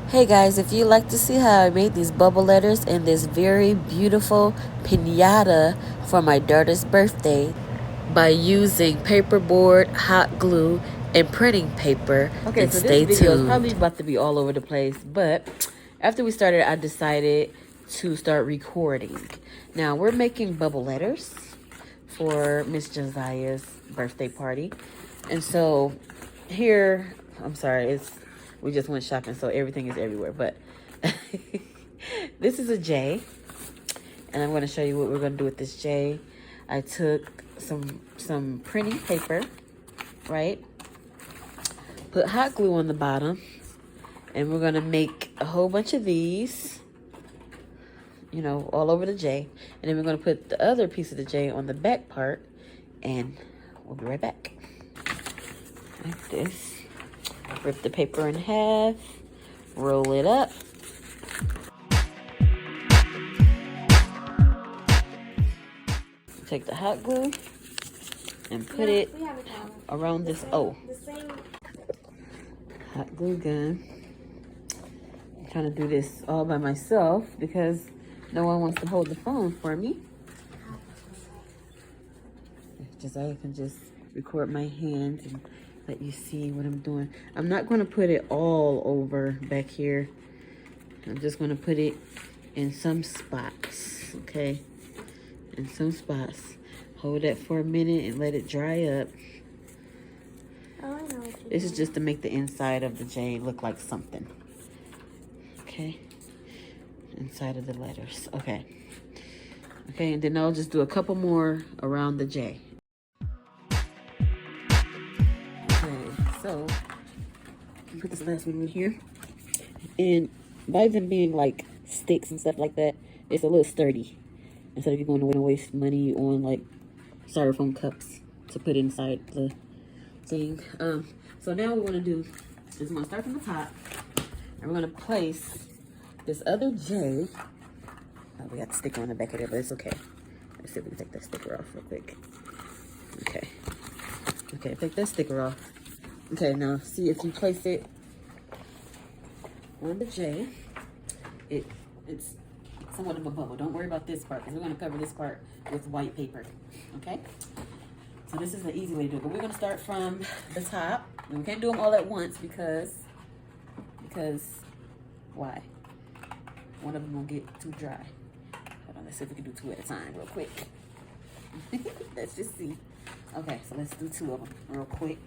Hey guys, if you'd like to see how I made these bubble letters in this very beautiful piñata for my daughter's birthday by using paperboard, hot glue, and printing paper, Okay, then so this stay video is tuned. probably about to be all over the place, but after we started, I decided to start recording. Now, we're making bubble letters for Miss Josiah's birthday party. And so here, I'm sorry, we just went shopping, so everything is everywhere, but this is a J, and I'm going to show you what we're going to do with this J. I took some printing paper, right? Put hot glue on the bottom, and we're gonna make a whole bunch of these, you know, all over the J. And then we're gonna put the other piece of the J on the back part, and we'll be right back. Like this. Rip the paper in half, roll it up. Take the hot glue and put it around this O. Hot glue gun. I'm trying to do this all by myself because no one wants to hold the phone for me. I can just record my hands and let you see what I'm doing. I'm not going to put it all over back here. I'm just going to put it in some spots, okay? In some spots. Hold that for a minute and let it dry up. This is just to make the inside of the J look like something. Okay? Inside of the letters. Okay. Okay, and then I'll just do a couple more around the J. So, put this last one in here. And by them being like sticks and stuff like that, it's a little sturdy. Instead of you going to waste money on like styrofoam cups to put inside the thing. So now what we're going to do is we're going to start from the top. And we're going to place this other J. Oh, we got the sticker on the back of it, but it's okay. Let's see if we can take that sticker off real quick. Okay. Okay, take that sticker off. Okay, now see if you place it on the J, it's somewhat of a bubble. Don't worry about this part because we're going to cover this part with white paper, okay? So this is the easy way to do it. But we're going to start from the top. And we can't do them all at once because why? One of them will get too dry. Hold on, let's see if we can do two at a time real quick. Let's just see. Okay, so let's do two of them real quick.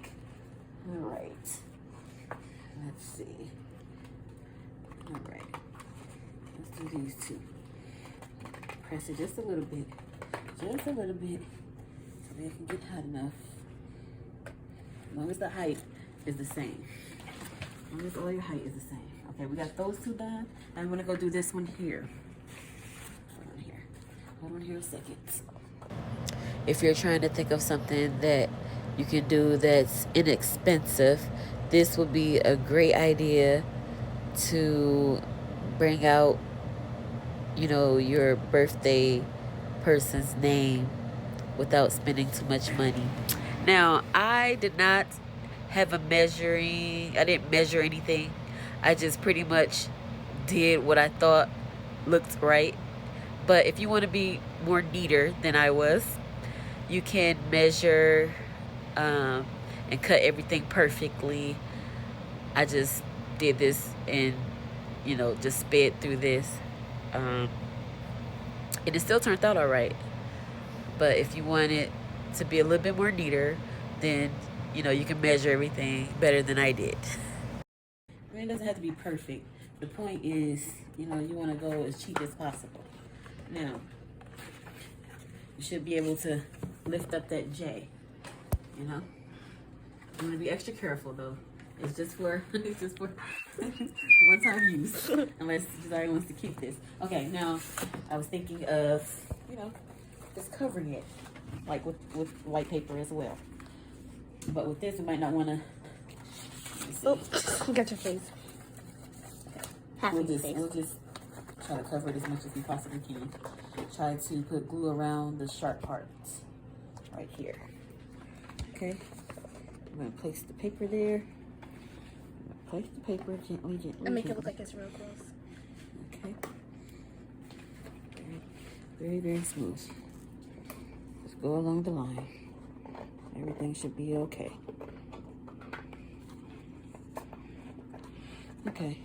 All right. Let's see. All right. Let's do these two. Press it just a little bit. Just a little bit. So they can get hot enough. As long as the height is the same. As long as all your height is the same. Okay, we got those two done. Now I'm going to go do this one here. Hold on here. Hold on here a second. If you're trying to think of something that you can do that's inexpensive, this would be a great idea to bring out, you know, your birthday person's name without spending too much money. Now, I did not have I didn't measure anything. I just pretty much did what I thought looked right. But if you want to be more neater than I was, you can measure and cut everything perfectly. I just did this and, you know, just sped through this. And it still turned out all right. But if you want it to be a little bit more neater, then, you know, you can measure everything better than I did. I mean, it doesn't have to be perfect. The point is, you know, you want to go as cheap as possible. Now, you should be able to lift up that J, you know? You want to be extra careful though. It's just for one-time use, unless Desiree wants to keep this. Okay, now I was thinking of, you know, just covering it, like with white paper as well. But with this, we might not want to. Oh, you got your face. Okay. We'll just try to cover it as much as we possibly can. Try to put glue around the sharp parts right here. Okay. I'm going to place the paper there. Place the paper gently, gently, And make it gently. look like it's real close. Okay. Very, very smooth. Just go along the line. Everything should be okay. Okay.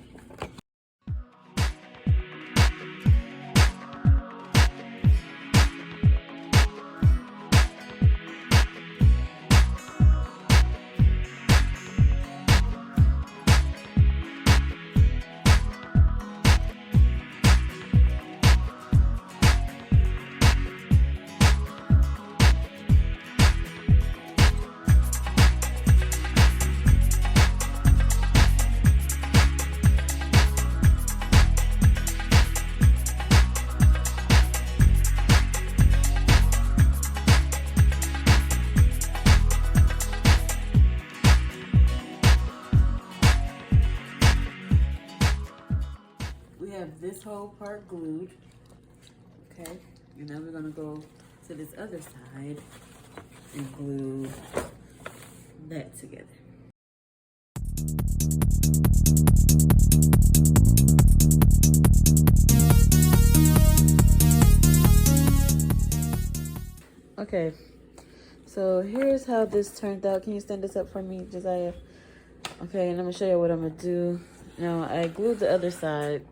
We have this whole part glued. Okay. And now we're gonna go to this other side and glue that together. Okay, so here's how this turned out. Can you stand this up for me, Josiah? Okay, and I'm gonna show you what I'm gonna do. Now, I glued the other side.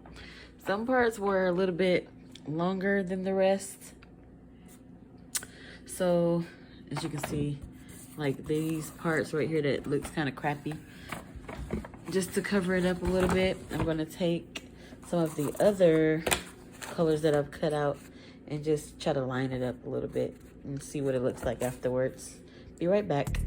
Some parts were a little bit longer than the rest. So, as you can see, like these parts right here that looks kind of crappy. Just to cover it up a little bit, I'm gonna take some of the other colors that I've cut out and just try to line it up a little bit and see what it looks like afterwards. Be right back.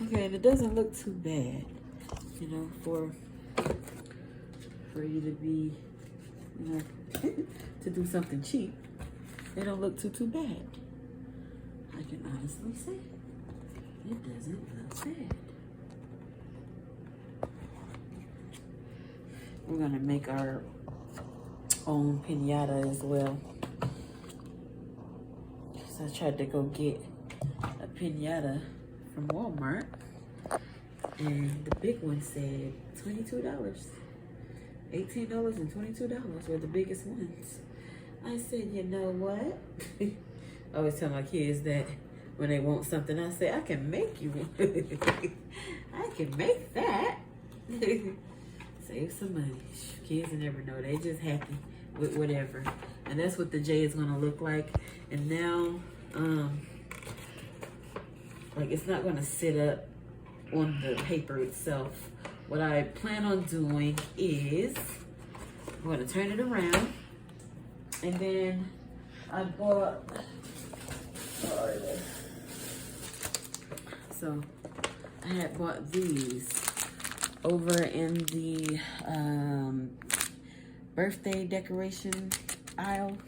Okay, and it doesn't look too bad, you know, for you to be, you know, to do something cheap. They don't look too bad. I can honestly say it doesn't look bad. We're gonna make our own piñata as well. So I tried to go get a piñata from Walmart, and the big one said $22. $18 and $22 were the biggest ones. I said, you know what? I always tell my kids that when they want something, I say, I can make you one. I can make that. Save some money. Kids never know. They just happy with whatever. And that's what the J is gonna look like. And now, like it's not gonna sit up on the paper itself. What I plan on doing is I'm gonna turn it around, and then I bought, so I had bought these over in the birthday decoration aisle.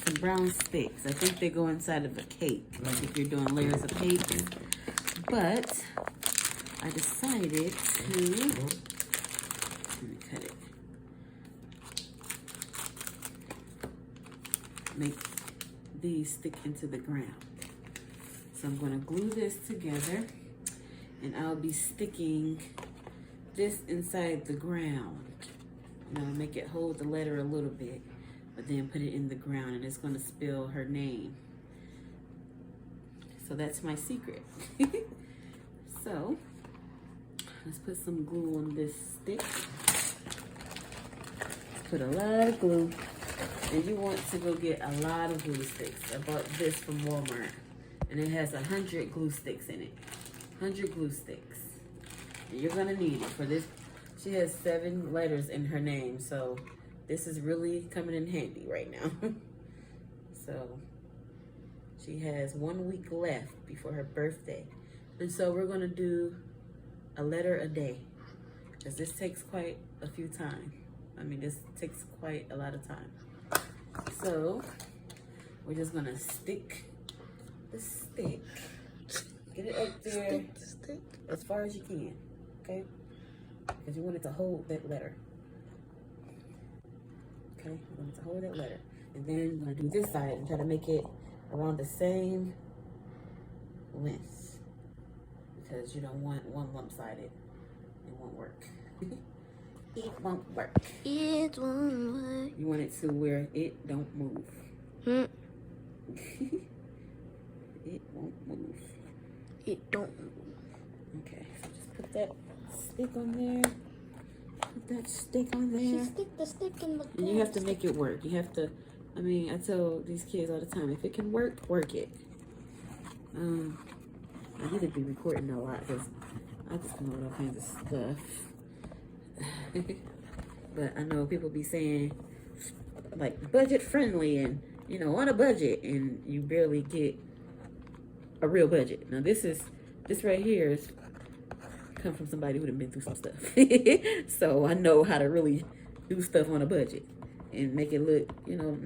Some brown sticks. I think they go inside of a cake, like if you're doing layers of cake. But I decided to, let me cut it, make these stick into the ground. So I'm gonna glue this together, and I'll be sticking this inside the ground. And I'll make it hold the letter a little bit, but then put it in the ground, and it's gonna spell her name. So that's my secret. So let's put some glue on this stick. Let's put a lot of glue. And you want to go get a lot of glue sticks. I bought this from Walmart, and it has 100 glue sticks in it. 100 glue sticks. And you're gonna need it for this. She has 7 letters in her name, so this is really coming in handy right now. So she has 1 week left before her birthday. And so we're gonna do a letter a day, because this takes quite a few time. I mean, this takes quite a lot of time. So we're just gonna stick the stick Get it up there as far as you can, okay? Because you want it to hold that letter. Okay, you want it to hold that letter. And then I'm gonna do this side and try to make it around the same length. Because you don't want one lump-sided. It won't work. It won't work. It won't work. You want it to where it don't move. It won't move. It don't move. Okay, so just put that stick on there. Put that stick on there. She stick the stick in the And you have to make it work. You have to, I mean, I tell these kids all the time, if it can work, work it. I need to be recording a lot because I just come up with all kinds of stuff. But I know people be saying, like, budget friendly and, you know, on a budget, and you barely get a real budget. Now, this right here is come from somebody who done been through some stuff. So I know how to really do stuff on a budget and make it look, you know,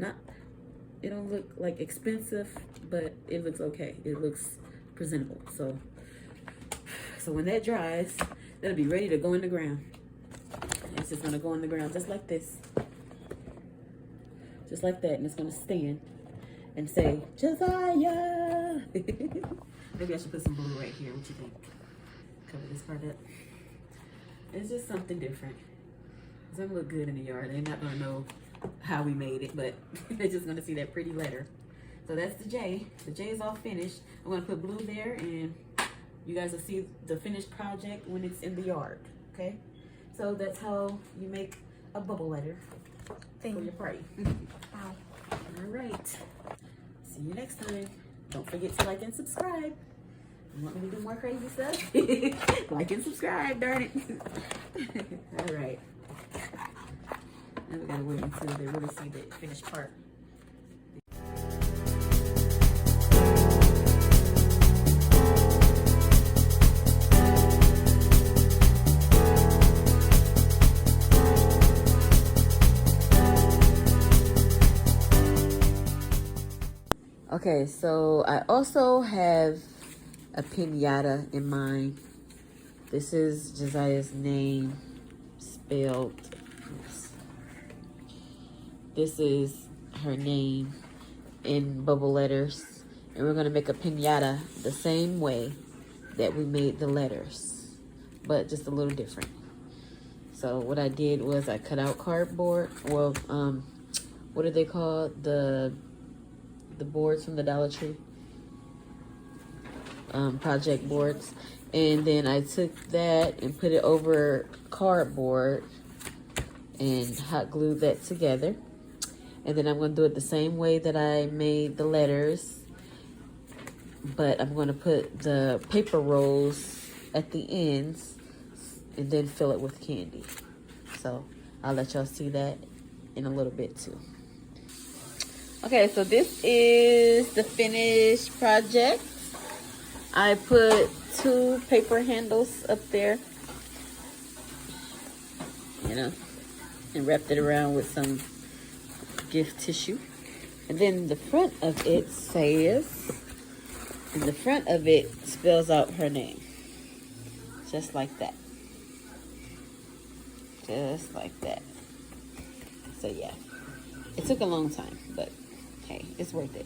it don't look like expensive, but it looks okay. It looks presentable. So when that dries, that'll be ready to go in the ground. It's just gonna go in the ground just like this. Just like that, and it's gonna stand and say, Josiah. Maybe I should put some blue right here. What you think? Cover this part up. It's just something different. It's gonna look good in the yard. They're not gonna know how we made it, but they're just gonna see that pretty letter. So that's the J. The J is all finished. I'm gonna put blue there, and you guys will see the finished project when it's in the yard. Okay? So that's how you make a bubble letter for your party. Wow. All right. See you next time. Don't forget to like and subscribe. You want me to do more crazy stuff? Like and subscribe, darn it. All right. Now we gotta wait until they really see the finished part. Okay, so I also have a piñata in mind. This is Josiah's name spelled. Oops. This is her name in bubble letters. And we're going to make a piñata the same way that we made the letters, but just a little different. So what I did was I cut out cardboard. Well, what are they called? The boards from the Dollar Tree, project boards, and then I took that and put it over cardboard and hot glued that together. And then I'm going to do it the same way that I made the letters, but I'm going to put the paper rolls at the ends and then fill it with candy. So I'll let y'all see that in a little bit too. Okay, so this is the finished project. I put 2 paper handles up there, you know, and wrapped it around with some gift tissue. And then the front of it says, and the front of it spells out her name. Just like that. Just like that. So yeah, it took a long time, but hey, it's worth it.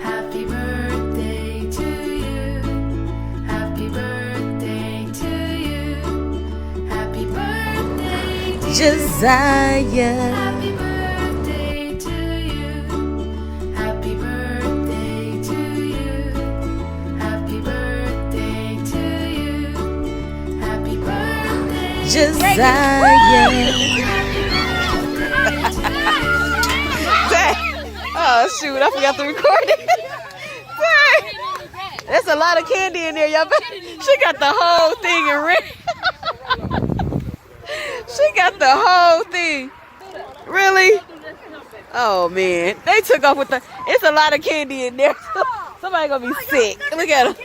Happy birthday to you. Happy birthday to you. Happy birthday to Josiah. Happy birthday to you. Josiah. Dang. Oh shoot, I forgot to record it. Dang. There's a lot of candy in there, y'all. She got the whole thing in red. She got the whole thing. Really? Oh man, they took off with the. It's a lot of candy in there. Somebody gonna be sick. Look at them.